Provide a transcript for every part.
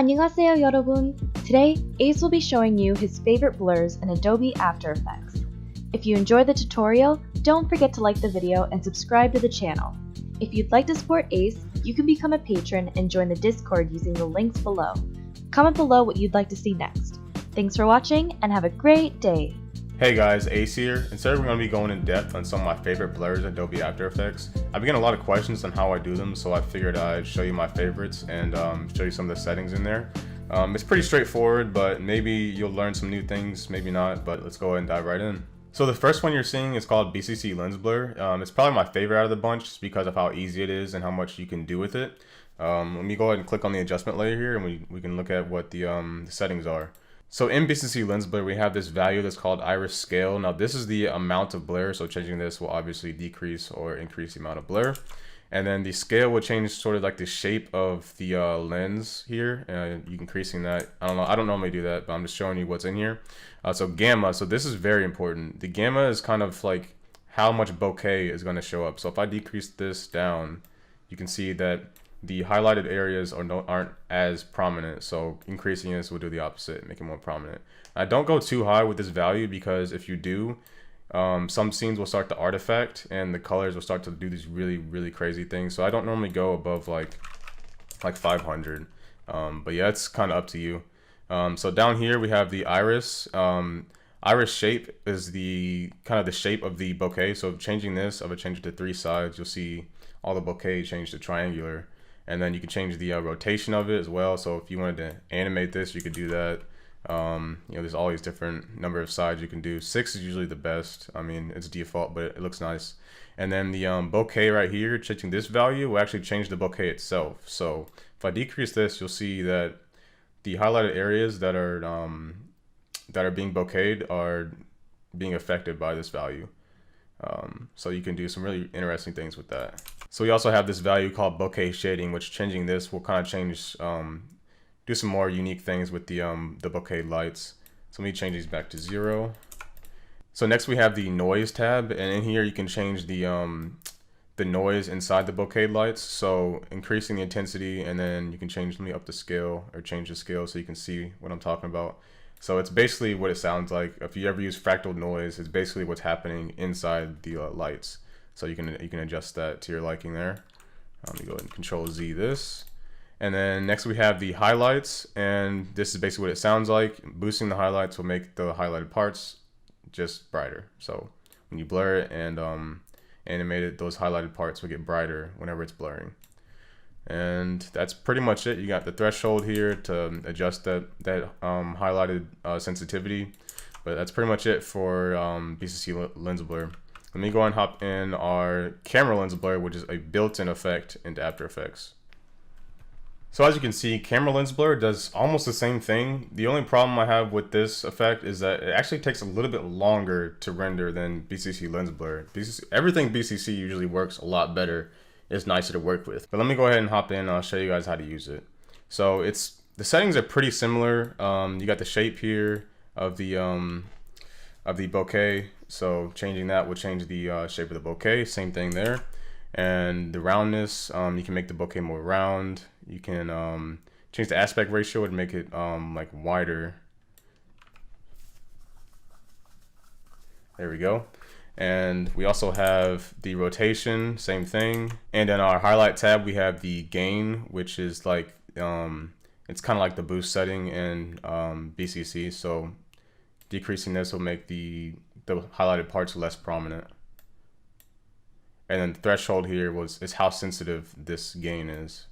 안녕하세요 여러분. Today, Ace will be showing you his favorite blurs in Adobe After Effects. If you enjoy the tutorial, don't forget to like the video and subscribe to the channel. If you'd like to support Ace, you can become a patron and join the Discord using the links below. Comment below what you'd like to see next. Thanks for watching and have a great day. Hey guys, Ace here. Instead we're going to be going in depth on some of my favorite blurs in Adobe After Effects. I've been getting a lot of questions on how I do them, so I figured I'd show you my favorites and show you some of the settings in there. It's pretty straightforward, but maybe you'll learn some new things, maybe not, but let's go ahead and dive right in. So the first one you're seeing is called BCC Lens Blur. It's probably my favorite out of the bunch just because of how easy it is and how much you can do with it. Let me go ahead and click on the adjustment layer here and we can look at what the settings are. So in BCC Lens Blur, we have this value that's called iris scale. Now this is the amount of blur, so changing this will obviously decrease or increase the amount of blur. And then the scale will change sort of like the shape of the lens here. You increasing that. I don't normally do that, but I'm just showing you what's in here. So gamma, so this is very important. The gamma is kind of like how much bokeh is going to show up. So if I decrease this down, you can see that the highlighted areas aren't as prominent, so increasing this will do the opposite, make it more prominent. Don't go too high with this value because if you do, some scenes will start to artifact and the colors will start to do these really crazy things. So I don't normally go above like 500, but yeah, it's kind of up to you. So down here we have the iris. Iris shape is the kind of the shape of the bokeh. So changing this, I would change it to 3 sides. You'll see all the bokeh change to triangular. And then you can change the rotation of it as well. So if you wanted to animate this, you could do that. You know, there's all these different number of sides you can do. 6 is usually the best. I mean, it's default, but it looks nice. And then the bokeh right here, changing this value will actually change the bokeh itself. So if I decrease this, you'll see that the highlighted areas that are being bokeh'd are being affected by this value. So you can do some really interesting things with that. So we also have this value called bokeh shading, which changing this will kind of change, do some more unique things with the bokeh lights. So let me change these back to 0. So next we have the noise tab, and in here you can change the noise inside the bokeh lights. So increasing the intensity, and then you can change, let me up the scale or change the scale so you can see what I'm talking about. So it's basically what it sounds like. If you ever use fractal noise, it's basically what's happening inside the lights. So you can adjust that to your liking there. Let me go ahead and Control Z this. And then next we have the highlights, and this is basically what it sounds like. Boosting the highlights will make the highlighted parts just brighter. So when you blur it and animate it, those highlighted parts will get brighter whenever it's blurring. And that's pretty much it. You got the threshold here to adjust that highlighted sensitivity, but that's pretty much it for BCC Lens Blur. Let me go and hop in our camera lens blur, which is a built-in effect into After Effects. So as you can see, camera lens blur does almost the same thing. The only problem I have with this effect is that it actually takes a little bit longer to render than BCC Lens Blur. Everything BCC usually works a lot better. It's nicer to work with. But let me go ahead and hop in and I'll show you guys how to use it. So the settings are pretty similar. You got the shape here of the bokeh. So changing that will change the shape of the bokeh. Same thing there. And the roundness, you can make the bokeh more round. You can change the aspect ratio and make it like wider. There we go. And we also have the rotation, same thing. And in our highlight tab, we have the gain, which is like, it's kind of like the boost setting in BCC. So decreasing this will make the highlighted parts less prominent. And then the threshold here is how sensitive this gain is.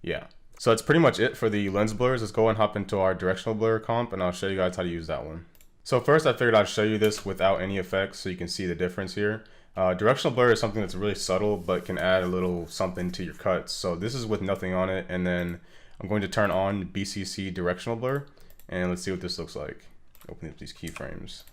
Yeah. So that's pretty much it for the lens blurs. Let's go and hop into our directional blur comp and I'll show you guys how to use that one. So first I figured I'd show you this without any effects so you can see the difference here. Directional blur is something that's really subtle but can add a little something to your cuts. So this is with nothing on it, and then I'm going to turn on BCC directional blur and let's see what this looks like. Open up these keyframes.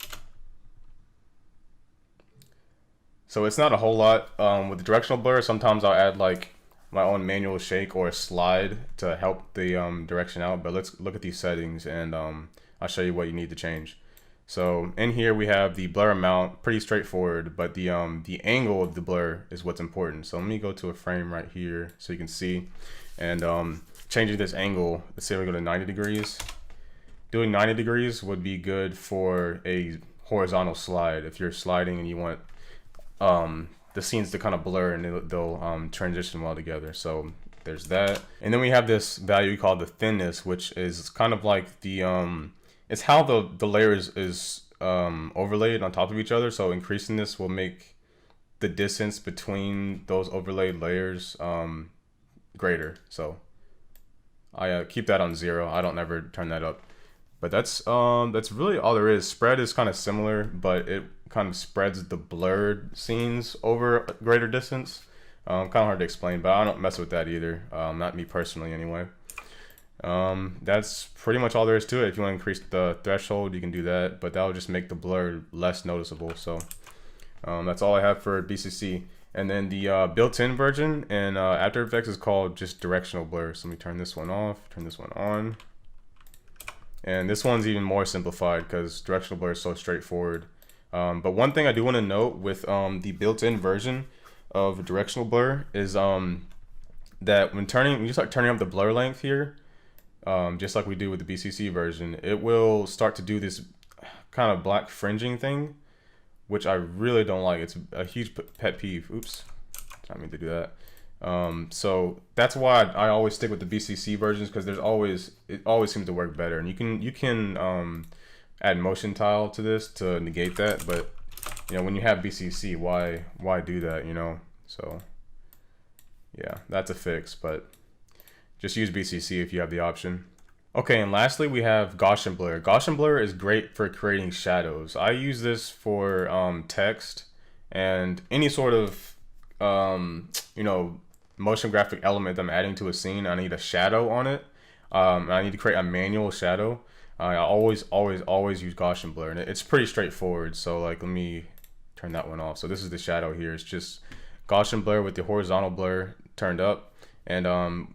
So it's not a whole lot. With the directional blur, sometimes I'll add like my own manual shake or a slide to help the direction out, but let's look at these settings and I'll show you what you need to change. So in here we have the blur amount, pretty straightforward, but the angle of the blur is what's important. So let me go to a frame right here so you can see. and changing this angle. Let's say we go to 90 degrees. Doing 90 degrees would be good for a horizontal slide. If you're sliding and you want the scenes to kind of blur and they'll transition well together. So there's that. And then we have this value called the thinness, which is kind of like the it's how the layer is overlaid on top of each other. So increasing this will make the distance between those overlaid layers greater. So I keep that on 0. I don't ever turn that up. But that's really all there is. Spread is kind of similar, but it kind of spreads the blurred scenes over a greater distance. Kind of hard to explain, but I don't mess with that either. Not me personally, anyway. That's pretty much all there is to it. If you want to increase the threshold, you can do that, but that will just make the blur less noticeable. So that's all I have for BCC. And then the built-in version in After Effects is called just directional blur. So let me turn this one off, turn this one on. And this one's even more simplified because directional blur is so straightforward. But one thing I do want to note with the built-in version of directional blur is that when you start turning up the blur length here, just like we do with the BCC version, it will start to do this kind of black fringing thing, which I really don't like. It's a huge pet peeve. Oops, I mean to do that. So that's why I always stick with the BCC versions, because it always seems to work better. And you can add motion tile to this to negate that, but you know, when you have BCC, why do that, you know? So yeah, that's a fix, but just use BCC if you have the option. Okay, and lastly we have Gaussian blur. Gaussian blur is great for creating shadows. I use this for text and any sort of you know, motion graphic element that I'm adding to a scene. I need a shadow on it. I need to create a manual shadow. I always use Gaussian blur, and it's pretty straightforward. So like, let me turn that one off. So this is the shadow here. It's just Gaussian blur with the horizontal blur turned up. And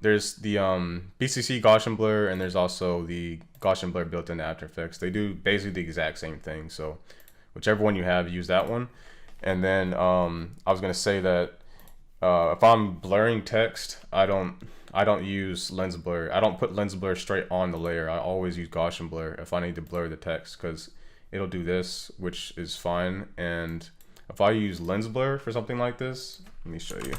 there's the BCC Gaussian blur, and there's also the Gaussian blur built into After Effects. They do basically the exact same thing. So whichever one you have, use that one. And then I was gonna say that if I'm blurring text, I don't use lens blur. I don't put lens blur straight on the layer. I always use Gaussian blur if I need to blur the text, because it'll do this, which is fine. And if I use lens blur for something like this, let me show you.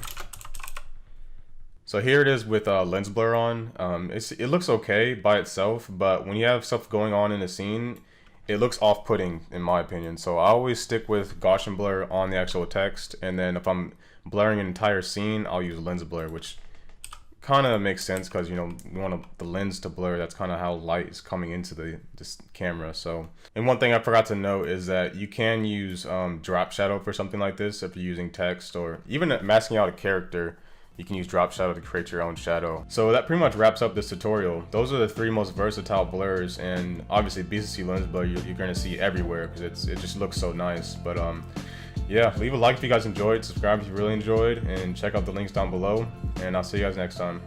So here it is with lens blur on. It looks okay by itself, but when you have stuff going on in a scene, it looks off-putting in my opinion. So I always stick with Gaussian blur on the actual text, and then if I'm blurring an entire scene, I'll use lens blur, which kind of makes sense because, you know, we want the lens to blur. That's kind of how light is coming into this camera. So, and one thing I forgot to note is that you can use drop shadow for something like this if you're using text, or even masking out a character. You can use drop shadow to create your own shadow. So that pretty much wraps up this tutorial. Those are the 3 most versatile blurs, and obviously BCC Lens Blur you're gonna see everywhere because it just looks so nice. But yeah, leave a like if you guys enjoyed, subscribe if you really enjoyed, and check out the links down below, and I'll see you guys next time.